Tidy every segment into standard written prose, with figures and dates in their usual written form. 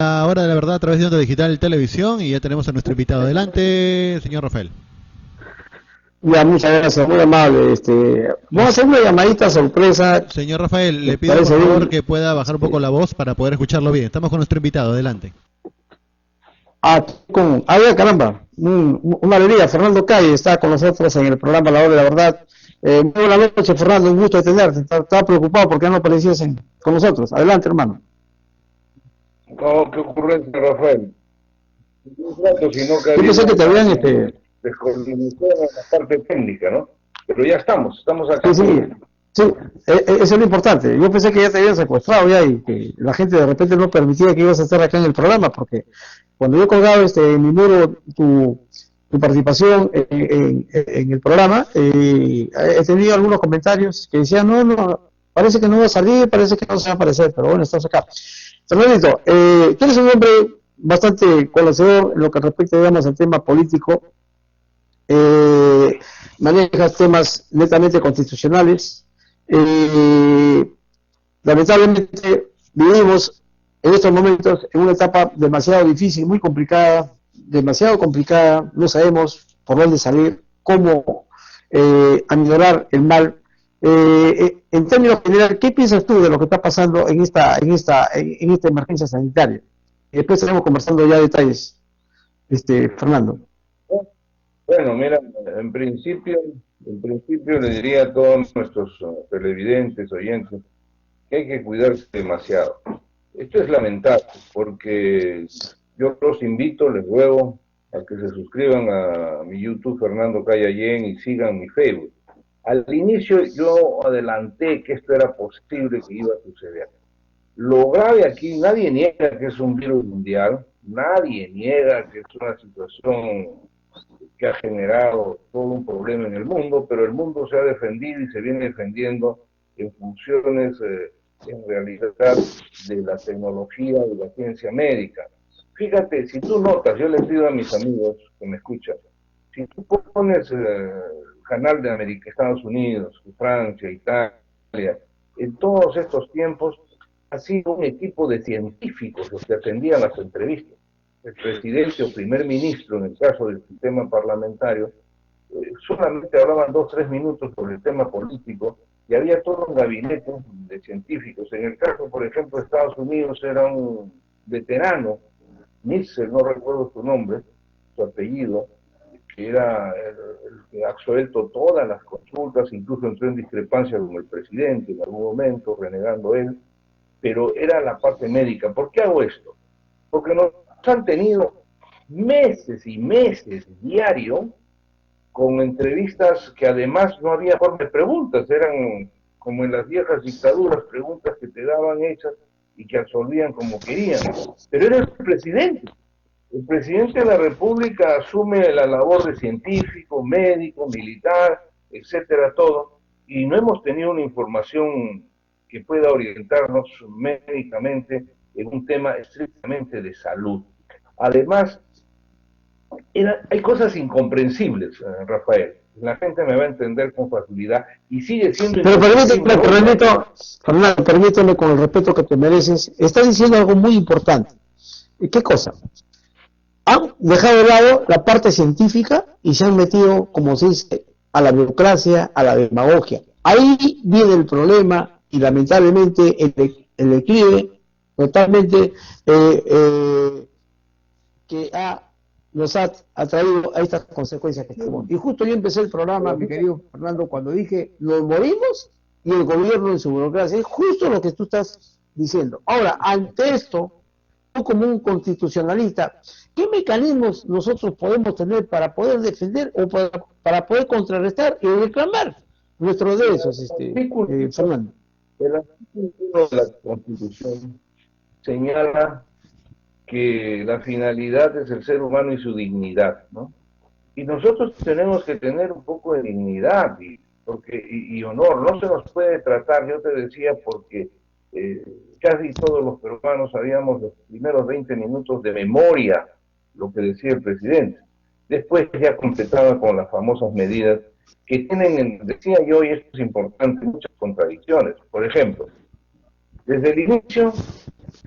La hora de la verdad a través de Onda Digital Televisión y ya tenemos a nuestro invitado. Adelante, señor Rafael. Ya, muchas gracias, muy amable. Vamos a hacer una llamadita sorpresa, Señor Rafael, ¿te le pido por parece favor bien? que pueda bajar un poco la voz para poder escucharlo bien. Estamos con nuestro invitado. Adelante. Caramba, una alegría. Fernando Calle está con nosotros en el programa La Hora de la Verdad. Muy buenas noches, Fernando, un gusto de tenerte. Estaba preocupado porque no aparecías con nosotros. Adelante, hermano. No, qué ocurrencia, Rafael. Un rato, sino que Yo había pensé que te una habían, descoordinación en la parte técnica, ¿no? Pero ya estamos sí, acá. sí, sí, eso es lo importante. Yo pensé que ya te habían secuestrado ya y que la gente de repente no permitía que ibas a estar acá en el programa, porque cuando yo he colgado en mi muro tu participación en el programa, he tenido algunos comentarios que decían, no, parece que no va a salir, parece que no se va a aparecer, pero bueno, estás acá. Fernandito, tú eres un hombre bastante conocedor en lo que respecta, digamos, al tema político, eh, manejas temas netamente constitucionales. Eh, Lamentablemente vivimos en estos momentos en una etapa demasiado difícil, muy complicada, demasiado complicada, no sabemos por dónde salir, cómo aminorar el mal. En términos generales, ¿qué piensas tú de lo que está pasando en esta emergencia sanitaria? Y después estaremos conversando ya detalles, Fernando. Bueno, mira, en principio le diría a todos nuestros televidentes, oyentes, que hay que cuidarse demasiado. Esto es lamentable, porque yo los invito, les ruego a que se suscriban a mi YouTube Fernando Cayallén y sigan mi Facebook. Al inicio yo adelanté que esto era posible que iba a suceder. Lo grave aquí, nadie niega que es un virus mundial, nadie niega que es una situación que ha generado todo un problema en el mundo, pero el mundo se ha defendido y se viene defendiendo en funciones, en realidad, de la tecnología y la ciencia médica. Fíjate, si tú notas, yo les pido a mis amigos que me escuchan, si tú pones canal de América, Estados Unidos, Francia, Italia, en todos estos tiempos ha sido un equipo de científicos los que atendían las entrevistas. El presidente o primer ministro, en el caso del sistema parlamentario, solamente hablaban 2 o 3 minutos sobre el tema político y había todo un gabinete de científicos. En el caso, por ejemplo, de Estados Unidos era un veterano, Nixon, no recuerdo su nombre, su apellido, que era el que ha absuelto todas las consultas, incluso entró en discrepancia con el presidente en algún momento, renegando él, pero era la parte médica. ¿Por qué hago esto? Porque nos han tenido meses y meses diario con entrevistas que además no había forma de preguntas, eran como en las viejas dictaduras, preguntas que te daban hechas y que absolvían como querían. Pero era el presidente. El presidente de la República asume la labor de científico, médico, militar, etcétera, todo, y no hemos tenido una información que pueda orientarnos médicamente en un tema estrictamente de salud. Además, hay cosas incomprensibles, Rafael. La gente me va a entender con facilidad y sigue siendo Pero incomprensible hoy. Fernando, permíteme con el respeto que te mereces. Estás diciendo algo muy importante. ¿Y qué cosa? Han dejado de lado la parte científica y se han metido, como se dice, a la burocracia, a la demagogia. Ahí viene el problema y lamentablemente el declive totalmente que nos ha traído a estas consecuencias que estamos. Y justo yo empecé el programa, mi querido Fernando, cuando dije, nos morimos y el gobierno en su burocracia. Es justo lo que tú estás diciendo. Ahora, ante esto, tú como un constitucionalista, ¿qué mecanismos nosotros podemos tener para poder defender o para poder contrarrestar y reclamar nuestros derechos, Fernando? El artículo 1 de la Constitución señala que la finalidad es el ser humano y su dignidad, ¿no? Y nosotros tenemos que tener un poco de dignidad y honor. No se nos puede tratar, yo te decía, porque eh, casi todos los peruanos sabíamos los primeros 20 minutos de memoria lo que decía el presidente. Después ya completaba con las famosas medidas que tienen, decía yo, y esto es importante, muchas contradicciones. Por ejemplo, desde el inicio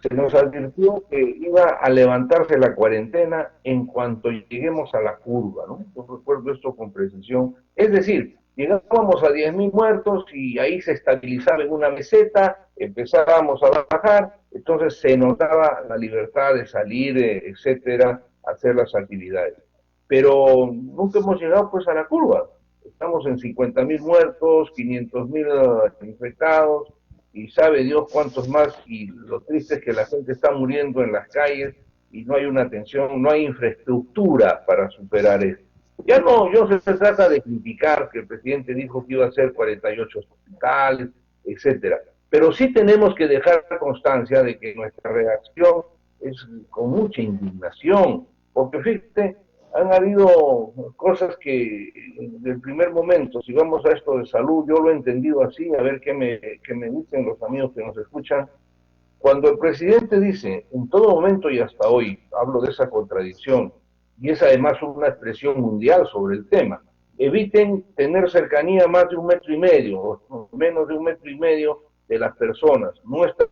se nos advirtió que iba a levantarse la cuarentena en cuanto lleguemos a la curva, ¿no? Yo recuerdo esto con precisión. Es decir, llegábamos a 10.000 muertos y ahí se estabilizaba en una meseta, empezábamos a bajar, entonces se notaba la libertad de salir, etcétera, hacer las actividades. Pero nunca hemos llegado pues a la curva. Estamos en 50.000 muertos, 500.000 infectados, y sabe Dios cuántos más, y lo triste es que la gente está muriendo en las calles y no hay una atención, no hay infraestructura para superar esto. Ya no se trata de criticar que el presidente dijo que iba a hacer 48 hospitales, etcétera, pero sí tenemos que dejar constancia de que nuestra reacción es con mucha indignación, porque fíjate, han habido cosas que del primer momento, si vamos a esto de salud, yo lo he entendido así, a ver qué me dicen los amigos que nos escuchan. Cuando el presidente dice, en todo momento y hasta hoy, hablo de esa contradicción, y es además una expresión mundial sobre el tema, eviten tener cercanía más de 1,5 metros, o menos de 1,5 metros de las personas, no estar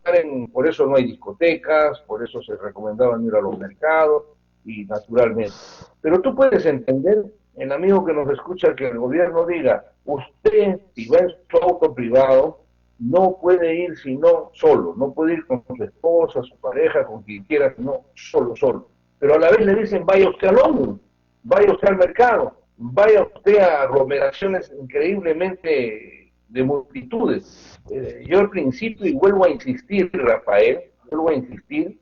por eso no hay discotecas, por eso se recomendaban ir a los mercados, y naturalmente. Pero tú puedes entender, el amigo que nos escucha, que el gobierno diga, usted, si va en su auto privado, no puede ir sino solo, no puede ir con su esposa, su pareja, con quien quiera, sino solo. Pero a la vez le dicen, vaya usted al ONU, vaya usted al mercado, vaya usted a aglomeraciones increíblemente de multitudes. Yo al principio, y vuelvo a insistir, Rafael, vuelvo a insistir,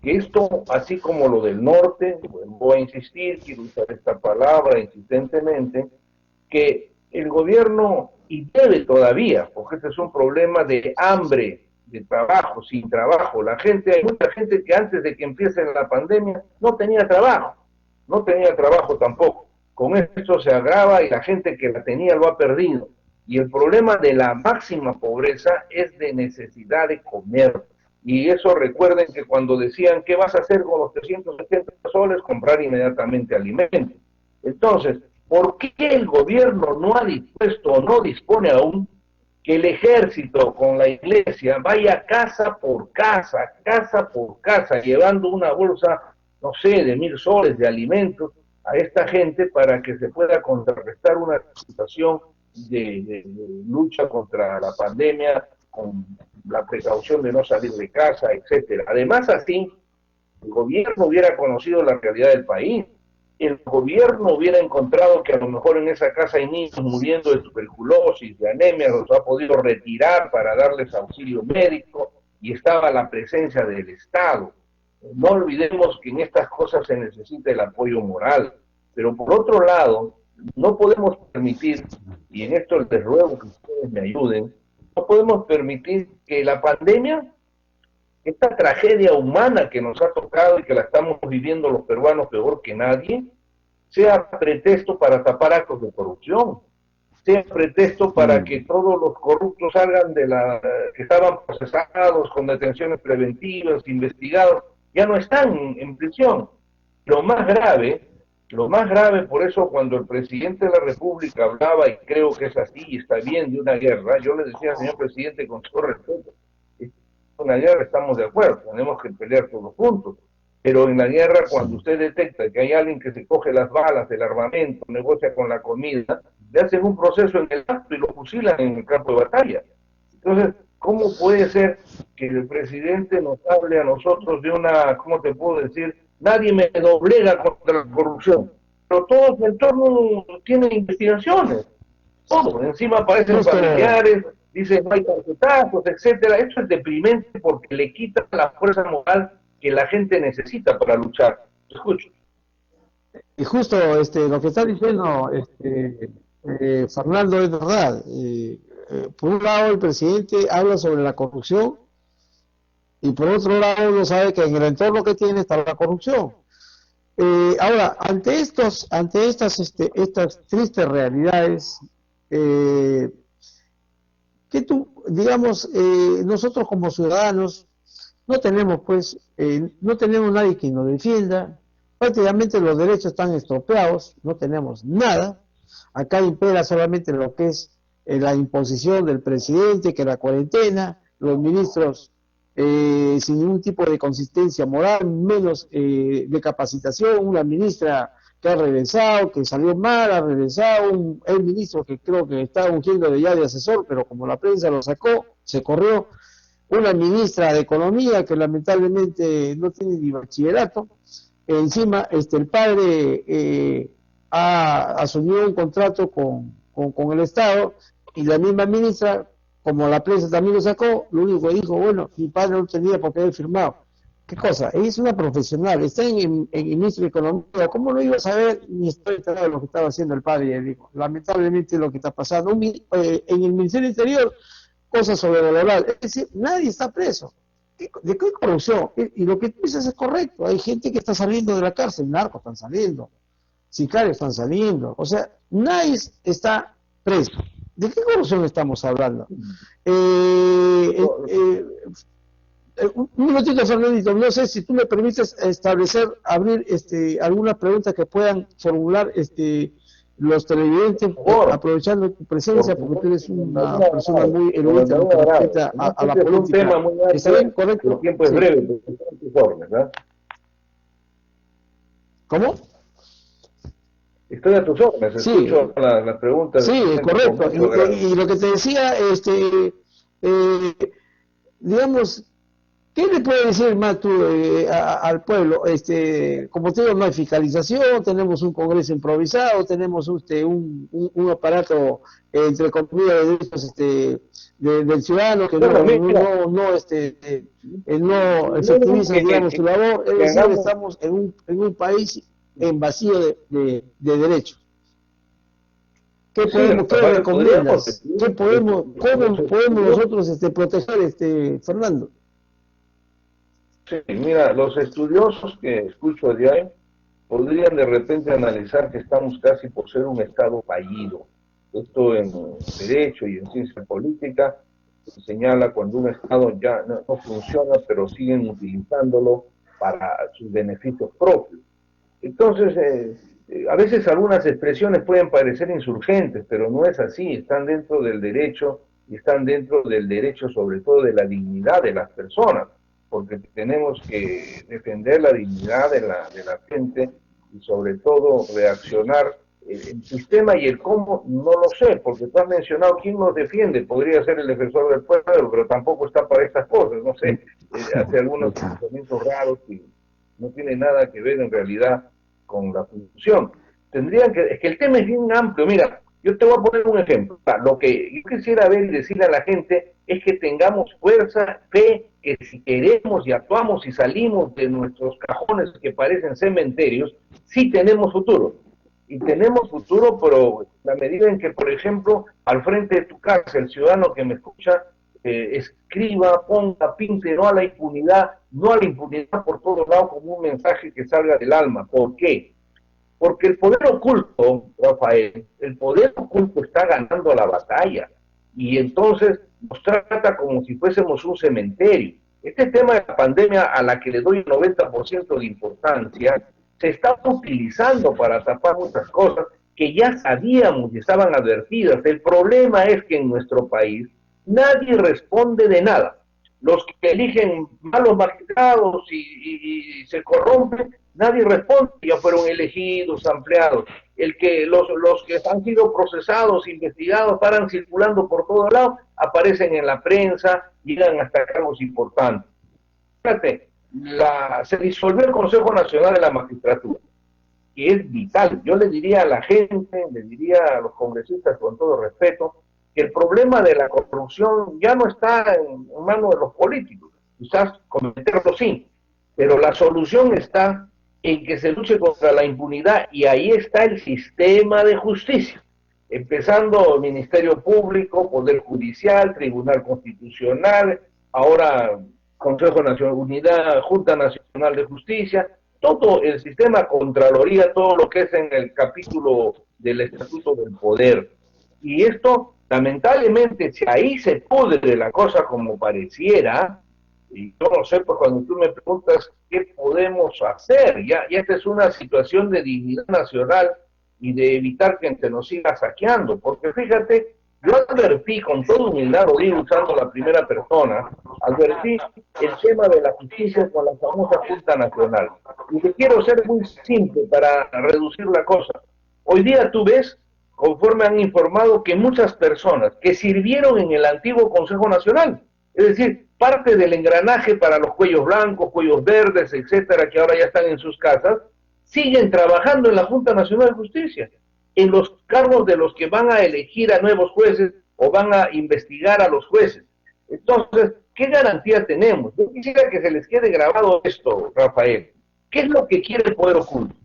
que esto, así como lo del norte, vuelvo a insistir, quiero usar esta palabra insistentemente, que el gobierno, y debe todavía, porque este es un problema de hambre, de trabajo, sin trabajo, hay mucha gente que antes de que empiece la pandemia no tenía trabajo tampoco, con esto se agrava y la gente que la tenía lo ha perdido, y el problema de la máxima pobreza es de necesidad de comer. Y eso recuerden que cuando decían, ¿qué vas a hacer con los 370 soles? Comprar inmediatamente alimentos. Entonces, ¿por qué el gobierno no ha dispuesto o no dispone aún que el ejército con la iglesia vaya casa por casa, llevando una bolsa, no sé, de 1.000 soles de alimentos a esta gente para que se pueda contrarrestar una situación de lucha contra la pandemia, con la precaución de no salir de casa, etcétera? Además, así, el gobierno hubiera conocido la realidad del país, el gobierno hubiera encontrado que a lo mejor en esa casa hay niños muriendo de tuberculosis, de anemia, los ha podido retirar para darles auxilio médico, y estaba la presencia del Estado. No olvidemos que en estas cosas se necesita el apoyo moral, pero por otro lado, no podemos permitir, y en esto les ruego que ustedes me ayuden, no podemos permitir que la pandemia, esta tragedia humana que nos ha tocado y que la estamos viviendo los peruanos peor que nadie, sea pretexto para tapar actos de corrupción, sea pretexto para que todos los corruptos salgan que estaban procesados con detenciones preventivas, investigados, ya no están en prisión. Lo más grave, por eso cuando el presidente de la República hablaba, y creo que es así y está bien, de una guerra, yo le decía, señor presidente, con todo respeto, una guerra estamos de acuerdo, tenemos que pelear todos juntos, pero en la guerra, cuando usted detecta que hay alguien que se coge las balas, el armamento, negocia con la comida, le hacen un proceso en el acto y lo fusilan en el campo de batalla. Entonces, ¿cómo puede ser que el presidente nos hable a nosotros de una, ¿cómo te puedo decir? Nadie me doblega contra la corrupción, pero todos en torno tienen investigaciones, todo, encima aparecen familiares, dicen no hay tarjetazos, etcétera. Esto es deprimente porque le quita la fuerza moral que la gente necesita para luchar. Escucho. Y justo lo que está diciendo Fernando es verdad. Por un lado el presidente habla sobre la corrupción y por otro lado uno sabe que en el entorno que tiene está la corrupción. Ahora, ante estas tristes realidades, que digamos, nosotros como ciudadanos no tenemos nadie que nos defienda, prácticamente los derechos están estropeados, no tenemos nada, acá impera solamente lo que es la imposición del presidente, que la cuarentena, los ministros sin ningún tipo de consistencia moral, menos de capacitación, una ministra que ha regresado, que salió mal, ha regresado, el ministro que creo que está ungiendo de ya de asesor, pero como la prensa lo sacó, se corrió, una ministra de Economía que lamentablemente no tiene ni bachillerato, encima el padre ha asumido un contrato con el Estado y la misma ministra, como la prensa también lo sacó, lo único que dijo, bueno, mi padre no tenía por qué haber firmado. ¿Qué cosa? Ella es una profesional, está en el Ministerio de Economía, ¿cómo lo iba a saber? Ni estoy enterado de lo que estaba haciendo el padre, digo. Lamentablemente lo que está pasando. En el Ministerio Interior, cosas sobrevaloradas. Es decir, nadie está preso. ¿De qué corrupción? Y lo que tú dices es correcto. Hay gente que está saliendo de la cárcel, narcos están saliendo, sicarios están saliendo. O sea, nadie está preso. ¿De qué corrupción estamos hablando? Un minutito, Fernandito, no sé si tú me permites abrir algunas preguntas que puedan formular los televidentes, aprovechando tu presencia, porque tú eres una persona muy erudita en lo que respecta a la política. Es un tema muy grande. ¿Está bien? ¿Correcto? El tiempo es breve, pero son tus órdenes, ¿verdad? ¿Cómo? Estoy a tus órdenes, escucho las preguntas. Sí, correcto. Y lo que te decía, digamos, ¿qué le puedes decir más tú al pueblo? Como te digo, no hay fiscalización, tenemos un Congreso improvisado, tenemos un aparato, entre comillas, de derechos del ciudadano que no efectiviza, digamos, su labor. Es decir, estamos en un país en vacío de derechos. ¿Qué recomiendas? ¿Cómo podemos nosotros proteger, Fernando? Sí, mira, los estudiosos que escucho de ahí podrían de repente analizar que estamos casi por ser un Estado fallido. Esto en derecho y en ciencia política se señala cuando un Estado ya no funciona, pero siguen utilizándolo para sus beneficios propios. Entonces, a veces algunas expresiones pueden parecer insurgentes, pero no es así, están dentro del derecho y están dentro del derecho sobre todo de la dignidad de las personas, porque tenemos que defender la dignidad de la gente y sobre todo reaccionar. El sistema y el cómo no lo sé, porque tú has mencionado quién nos defiende, podría ser el defensor del pueblo, pero tampoco está para estas cosas, no sé, hace algunos pensamientos raros y no tiene nada que ver en realidad con la función. Es que el tema es bien amplio. Mira, yo te voy a poner un ejemplo. Lo que yo quisiera ver y decirle a la gente es que tengamos fuerza, fe, que si queremos y actuamos y salimos de nuestros cajones que parecen cementerios, sí tenemos futuro. Y tenemos futuro, pero la medida en que, por ejemplo, al frente de tu casa, el ciudadano que me escucha, escriba, ponga, pinte, no a la impunidad por todos lados como un mensaje que salga del alma. ¿Por qué? Porque el poder oculto, Rafael, el poder oculto está ganando la batalla y entonces nos trata como si fuésemos un cementerio. Este tema de la pandemia, a la que le doy el 90% de importancia, se está utilizando para tapar muchas cosas que ya sabíamos y estaban advertidas. El problema es que en nuestro país nadie responde de nada. Los que eligen malos magistrados y se corrompen, nadie responde, ya fueron elegidos, ampliados. Los que han sido procesados, investigados, paran circulando por todos lados, aparecen en la prensa, llegan hasta cargos importantes. Fíjate, se disolvió el Consejo Nacional de la Magistratura, que es vital. Yo le diría a la gente, le diría a los congresistas con todo respeto, que el problema de la corrupción ya no está en manos de los políticos, quizás cometerlo sí, pero la solución está en que se luche contra la impunidad y ahí está el sistema de justicia, empezando el Ministerio Público, Poder Judicial, Tribunal Constitucional, ahora Consejo Nacional de Unidad, Junta Nacional de Justicia, todo el sistema Contraloría, todo lo que es en el capítulo del Estatuto del Poder. Y esto, lamentablemente, si ahí se pudre la cosa como pareciera, y yo no sé, pues cuando tú me preguntas qué podemos hacer, ya esta es una situación de dignidad nacional y de evitar que se nos siga saqueando, porque fíjate, Yo advertí, con toda humildad, lo digo usando la primera persona, advertí el tema de la justicia con la famosa Junta Nacional. Y que quiero ser muy simple para reducir la cosa. Hoy día tú ves, conforme han informado, que muchas personas que sirvieron en el antiguo Consejo Nacional, es decir, parte del engranaje para los cuellos blancos, cuellos verdes, etcétera, que ahora ya están en sus casas, siguen trabajando en la Junta Nacional de Justicia, en los cargos de los que van a elegir a nuevos jueces o van a investigar a los jueces. Entonces, ¿qué garantía tenemos? Yo quisiera que se les quede grabado esto, Rafael. ¿Qué es lo que quiere el poder oculto?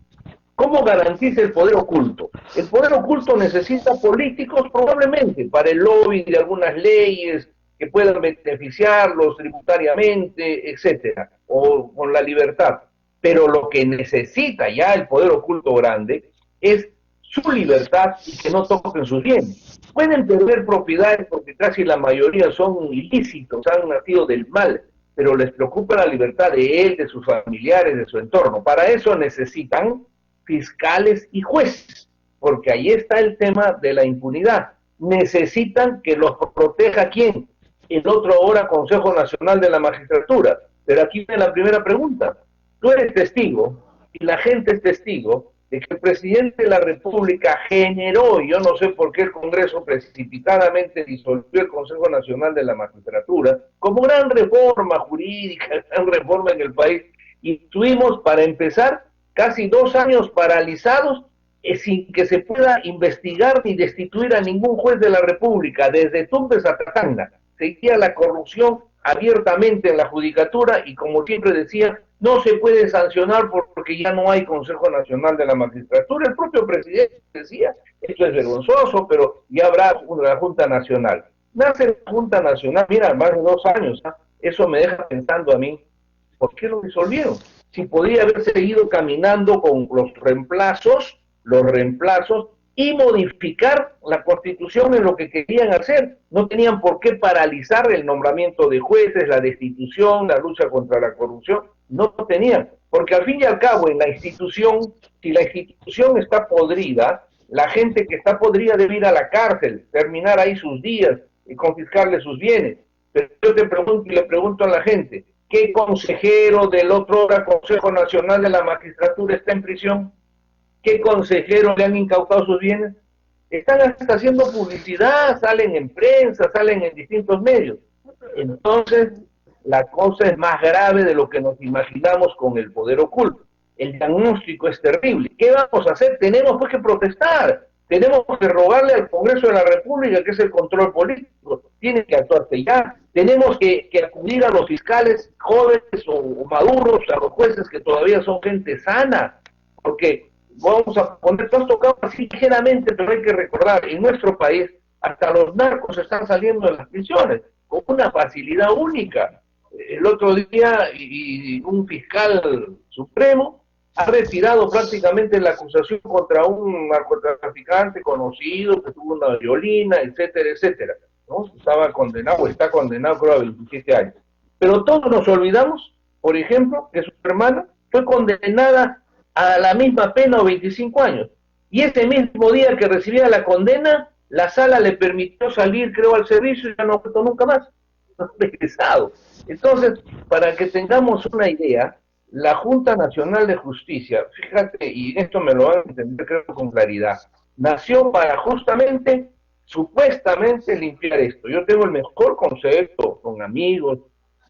¿Cómo garantiza el poder oculto? El poder oculto necesita políticos probablemente para el lobby de algunas leyes que puedan beneficiarlos tributariamente, etcétera, o con la libertad. Pero lo que necesita ya el poder oculto grande es su libertad y que no toquen sus bienes. Pueden perder propiedades porque casi la mayoría son ilícitos, han nacido del mal, pero les preocupa la libertad de él, de sus familiares, de su entorno. Para eso necesitan fiscales y jueces, porque ahí está el tema de la impunidad. Necesitan que los proteja ¿quién? El otro ahora Consejo Nacional de la Magistratura. Pero aquí viene la primera pregunta. Tú eres testigo, y la gente es testigo, de que el presidente de la República generó, y yo no sé por qué el Congreso precipitadamente disolvió el Consejo Nacional de la Magistratura, como gran reforma jurídica, gran reforma en el país, y tuvimos, para empezar, casi 2 años paralizados sin que se pueda investigar ni destituir a ningún juez de la República, desde Tumbes a Tacanga. Seguía la corrupción abiertamente en la judicatura y, como siempre decía, no se puede sancionar porque ya no hay Consejo Nacional de la Magistratura. El propio presidente decía, esto es vergonzoso, pero ya habrá una Junta Nacional. Nace la Junta Nacional, mira, más de 2 años, ¿eh? Eso me deja pensando a mí, ¿por qué lo disolvieron? Si podría haber seguido caminando con los reemplazos y modificar la Constitución en lo que querían hacer. No tenían por qué paralizar el nombramiento de jueces, la destitución, la lucha contra la corrupción. No tenían, porque al fin y al cabo en la institución, si la institución está podrida, la gente que está podrida debe ir a la cárcel, terminar ahí sus días y confiscarle sus bienes. Pero yo te pregunto y le pregunto a la gente, ¿qué consejero del otro Consejo Nacional de la Magistratura está en prisión? ¿Qué consejeros le han incautado sus bienes? Están hasta haciendo publicidad, salen en prensa, salen en distintos medios. Entonces, la cosa es más grave de lo que nos imaginamos con el poder oculto. El diagnóstico es terrible. ¿Qué vamos a hacer? Tenemos pues que protestar. Tenemos que rogarle al Congreso de la República, que es el control político. Tiene que actuarse ya. Tenemos que acudir a los fiscales jóvenes o maduros, a los jueces que todavía son gente sana. Porque vamos a poner, todo tocado así ligeramente, pero hay que recordar, en nuestro país, hasta los narcos están saliendo de las prisiones, con una facilidad única. El otro día, un fiscal supremo ha retirado prácticamente la acusación contra un narcotraficante conocido, que tuvo una violina, etcétera, etcétera, ¿no? Estaba condenado, está condenado creo a 27 años. Pero todos nos olvidamos, por ejemplo, que su hermana fue condenada a la misma pena o 25 años. Y ese mismo día que recibía la condena, la sala le permitió salir, creo, al servicio y ya no ha vuelto nunca más. No ha regresado. Entonces, para que tengamos una idea, la Junta Nacional de Justicia, fíjate, y esto me lo van a entender creo con claridad, nació para justamente, supuestamente, limpiar esto. Yo tengo el mejor concepto con amigos,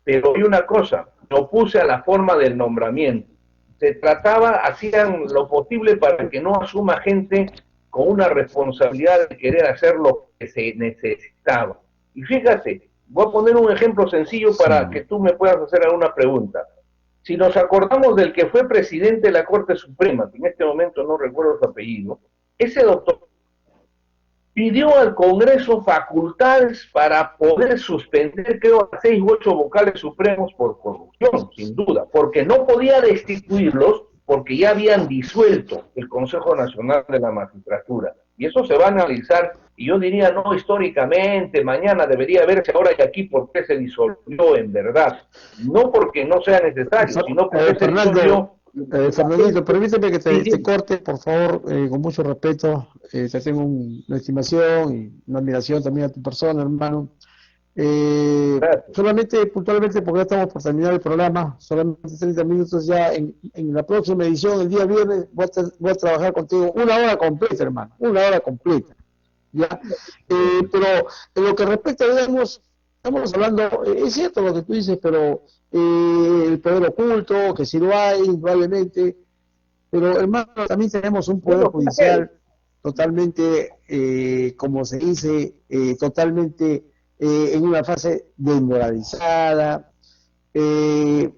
pero hay una cosa, me opuse a la forma del nombramiento. Se trataba, hacían lo posible para que no asuma gente con una responsabilidad de querer hacer lo que se necesitaba. Y fíjate, voy a poner un ejemplo sencillo para que tú me puedas hacer alguna pregunta. Si nos acordamos del que fue presidente de la Corte Suprema, que en este momento no recuerdo su apellido, ese doctor pidió al Congreso facultades para poder suspender, creo, a 6 u 8 vocales supremos por corrupción, sin duda, porque no podía destituirlos porque ya habían disuelto el Consejo Nacional de la Magistratura. Y eso se va a analizar, y yo diría, no históricamente, mañana debería verse ahora y aquí por qué se disolvió en verdad. No porque no sea necesario, sino porque se disolvió Fernandito, permíteme que Sí, te sí. corte, por favor, con mucho respeto. Te tengo una estimación y una admiración también a tu persona, hermano. Gracias. Solamente puntualmente, porque ya estamos por terminar el programa, solamente 30 minutos ya. En la próxima edición, el día viernes, voy a trabajar contigo una hora completa, hermano, una hora completa. ¿Ya? Pero en lo que respecta, digamos, estamos hablando, es cierto lo que tú dices, pero el poder oculto, que sí lo hay, indudablemente, pero hermano, también tenemos un poder Bueno, ¿qué? judicial totalmente, como se dice, totalmente en una fase desmoralizada. eh,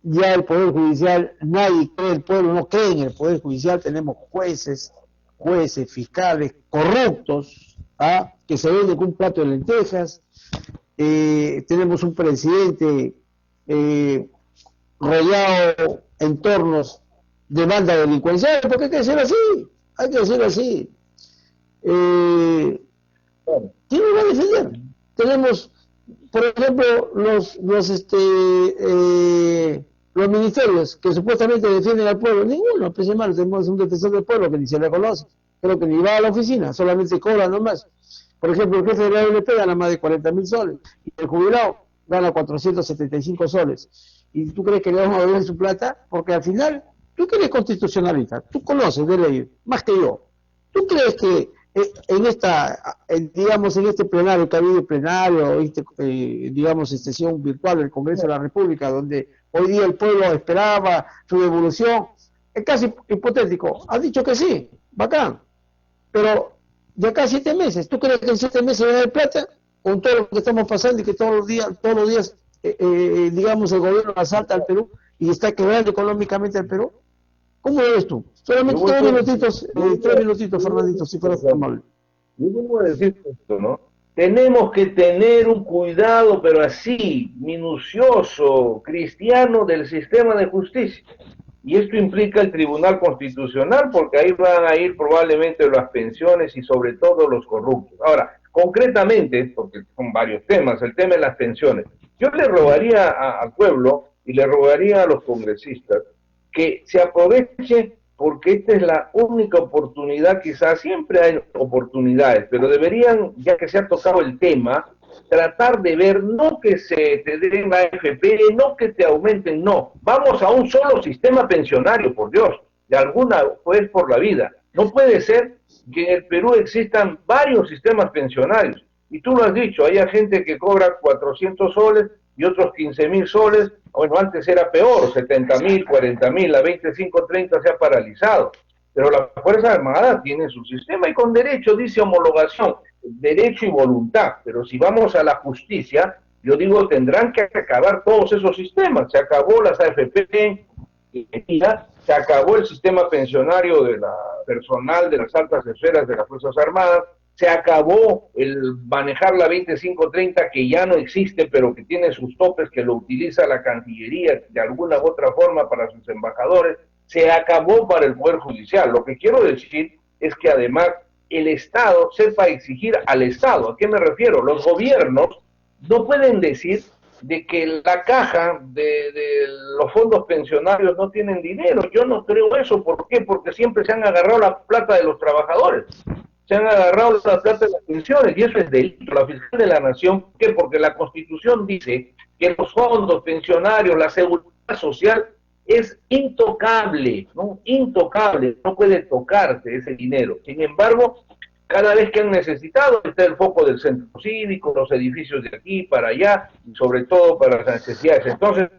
ya el poder judicial, nadie cree, el pueblo no cree en el poder judicial, tenemos jueces, fiscales corruptos, ¿ah? Que se venden con un plato de lentejas. Tenemos un presidente eh, rodeado en tornos de banda delincuencial, porque hay que decir así, hay que decir así. Eh, Bueno, ¿Quién lo va a defender? Tenemos, por ejemplo, los ministerios que supuestamente defienden al pueblo. Ninguno, pues hermano, tenemos un defensor del pueblo que ni se le conoce, creo que ni va a la oficina, solamente cobra nomás. Por ejemplo, el jefe de la ONP gana más de 40.000 soles y el jubilado gana 475 soles. ¿Y tú crees que le vamos a devolver su plata? Porque al final, tú que eres constitucionalista, tú conoces de ley más que yo. ¿Tú crees que en digamos, en este plenario, que ha habido plenario, digamos, sesión virtual del Congreso de la República, donde hoy día el pueblo esperaba su devolución, es casi hipotético, ha dicho que sí, bacán, pero de acá a 7 meses, ¿tú crees que en 7 meses va a haber plata? Con todo lo que estamos pasando y que todos los días, digamos, el gobierno asalta al Perú y está quebrando económicamente al Perú. ¿Cómo lo ves tú? yo Solamente voy a, tres minutitos, Fernandito, si fueras tan amable. yo vengo a decir esto, ¿no? Tenemos que tener un cuidado, pero así, minucioso, cristiano del sistema de justicia. Y esto implica el Tribunal Constitucional, porque ahí van a ir probablemente las pensiones y sobre todo los corruptos. Ahora, concretamente, porque son varios temas, el tema de las pensiones. Yo le rogaría al pueblo y le rogaría a los congresistas que se aproveche porque esta es la única oportunidad, quizás siempre hay oportunidades, pero deberían, ya que se ha tocado el tema, tratar de ver no que se te den la AFP, no que te aumenten, no. Vamos a un solo sistema pensionario, por Dios, de alguna vez por la vida. No puede ser que en el Perú existan varios sistemas pensionarios. Y tú lo has dicho, hay gente que cobra 400 soles y otros 15.000 soles. Bueno, antes era peor, 70.000, 40.000, la 25-30 se ha paralizado. Pero la Fuerza Armada tiene su sistema y con derecho dice homologación, derecho y voluntad. Pero si vamos a la justicia, yo digo, tendrán que acabar todos esos sistemas. Se acabó las AFP, se acabó el sistema pensionario de la personal de las altas esferas de las Fuerzas Armadas, se acabó el manejar la 25-30 que ya no existe, pero que tiene sus topes, que lo utiliza la Cancillería de alguna u otra forma para sus embajadores, se acabó para el Poder Judicial. Lo que quiero decir es que además el Estado sepa exigir al Estado. ¿A qué me refiero? Los gobiernos no pueden decir de que la caja de los fondos pensionarios no tienen dinero. Yo no creo eso. ¿Por qué? Porque siempre se han agarrado la plata de los trabajadores, se han agarrado la plata de las pensiones, y eso es delito. La fiscal de la Nación, ¿por qué? Porque la Constitución dice que los fondos pensionarios, la seguridad social, es intocable, ¿no? Intocable, no puede tocarse ese dinero. Sin embargo, cada vez que han necesitado, está el foco del centro cívico, los edificios de aquí para allá, y sobre todo para las necesidades. Entonces,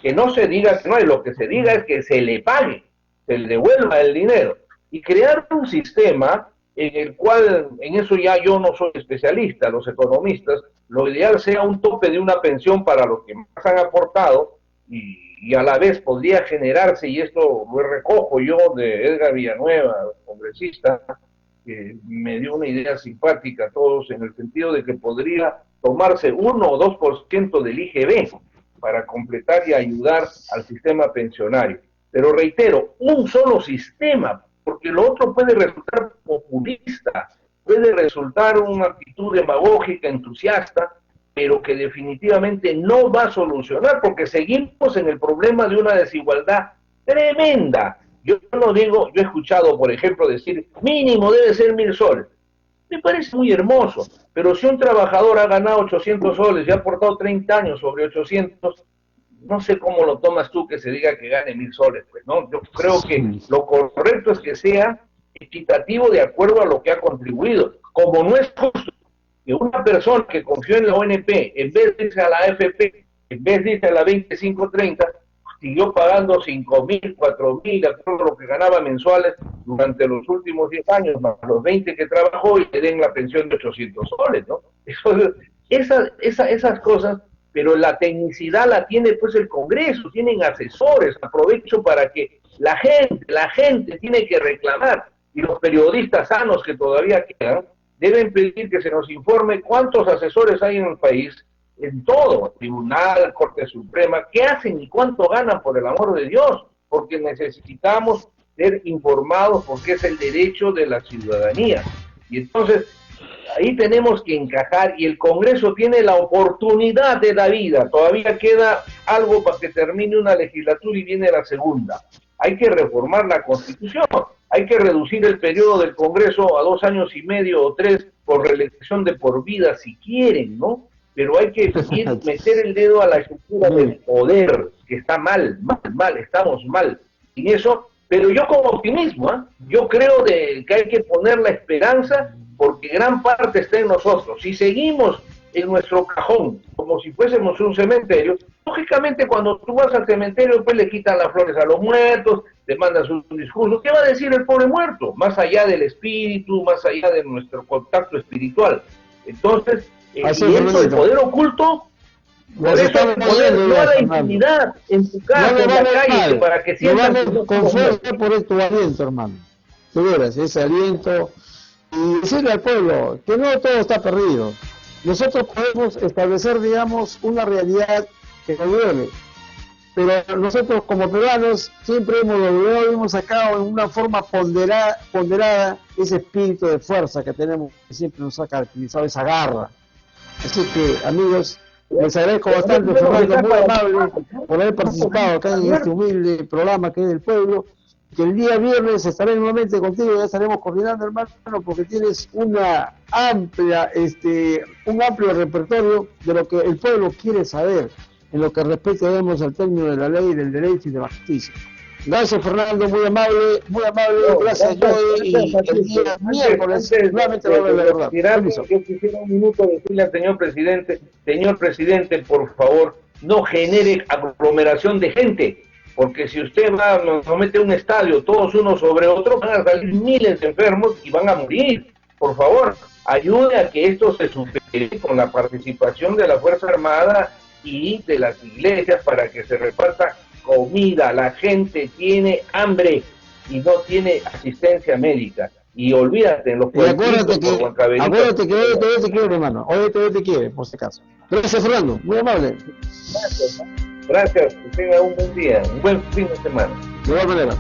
que no se diga que no hay, lo que se diga es que se le pague, se le devuelva el dinero, y crear un sistema en el cual, en eso ya yo no soy especialista, los economistas, lo ideal sea un tope de una pensión para los que más han aportado, y a la vez podría generarse, y esto lo recojo yo de Edgar Villanueva, congresista, que me dio una idea simpática a todos, en el sentido de que podría tomarse 1 o 2% del IGB para completar y ayudar al sistema pensionario. Pero reitero, un solo sistema, porque lo otro puede resultar populista, puede resultar una actitud demagógica, entusiasta, pero que definitivamente no va a solucionar, porque seguimos en el problema de una desigualdad tremenda. Yo no digo, yo he escuchado, por ejemplo, decir mínimo debe ser 1.000 soles. Me parece muy hermoso, pero si un trabajador ha ganado 800 soles y ha aportado 30 años sobre 800, no sé cómo lo tomas tú que se diga que gane 1.000 soles, pues, ¿no? Yo creo que lo correcto es que sea equitativo de acuerdo a lo que ha contribuido. Como no es justo que una persona que confió en la ONP, en vez de irse a la AFP, en vez de irse a la 2530, siguió pagando 5.000, 4.000, de acuerdo a lo que ganaba mensuales durante los últimos 10 años, más los 20 que trabajó, y le den la pensión de 800 soles, ¿no? Esas cosas, pero la tecnicidad la tiene pues el Congreso, tienen asesores, aprovecho para que la gente tiene que reclamar, y los periodistas sanos que todavía quedan, deben pedir que se nos informe cuántos asesores hay en el país, en todo, Tribunal, Corte Suprema, qué hacen y cuánto ganan, por el amor de Dios, porque necesitamos ser informados, porque es el derecho de la ciudadanía. Y entonces, ahí tenemos que encajar, y el Congreso tiene la oportunidad de la vida. Todavía queda algo para que termine una legislatura y viene la segunda. Hay que reformar la Constitución, hay que reducir el periodo del Congreso a 2 años y medio o 3 por reelección de por vida si quieren, ¿no? Pero hay que meter el dedo a la estructura del poder, que está mal, estamos mal. Y eso, pero yo con optimismo, yo creo que hay que poner la esperanza, porque gran parte está en nosotros. Si seguimos en nuestro cajón, como si fuésemos un cementerio, lógicamente cuando tú vas al cementerio, pues le quitan las flores a los muertos, le mandas un discurso. ¿Qué va a decir el pobre muerto? Más allá del espíritu, más allá de nuestro contacto espiritual. Entonces, y eso del poder oculto, por eso el poder, no a la intimidad, en tu casa, en la calle, para que sientan con fuerza por tu aliento, hermano. Tú verás, ese aliento, y decirle al pueblo que no todo está perdido. Nosotros podemos establecer, digamos, una realidad que nos duele, pero nosotros como peruanos siempre hemos sacado en una forma ponderada ese espíritu de fuerza que tenemos, que siempre nos ha caracterizado, esa garra. Así que, amigos, les agradezco bastante, Fernando, muy amable por haber participado acá en este humilde programa que es del pueblo, que el día viernes estaré nuevamente contigo, ya estaremos coordinando, hermano, porque tienes una amplia, un amplio repertorio de lo que el pueblo quiere saber, en lo que respecta, digamos, al término de la ley, del derecho y de la justicia. Gracias, Fernando, muy amable, gracias, Joey, y el día miércoles nuevamente va a ver la verdad. Yo quisiera un minuto decirle al señor presidente, por favor, no genere aglomeración de gente, porque si usted nos mete a un estadio, todos uno sobre otro, van a salir miles de enfermos y van a morir. Por favor, ayude a que esto se supere con la participación de la Fuerza Armada y de las iglesias para que se reparta comida. La gente tiene hambre y no tiene asistencia médica. Y olvídate, en los pueblitos, acuérdate que hoy todavía te quiere, hermano. Hoy todavía te quiere, por si acaso. Gracias, Fernando. Muy amable. Gracias. Que tenga un buen día, un buen fin de semana. De igual manera.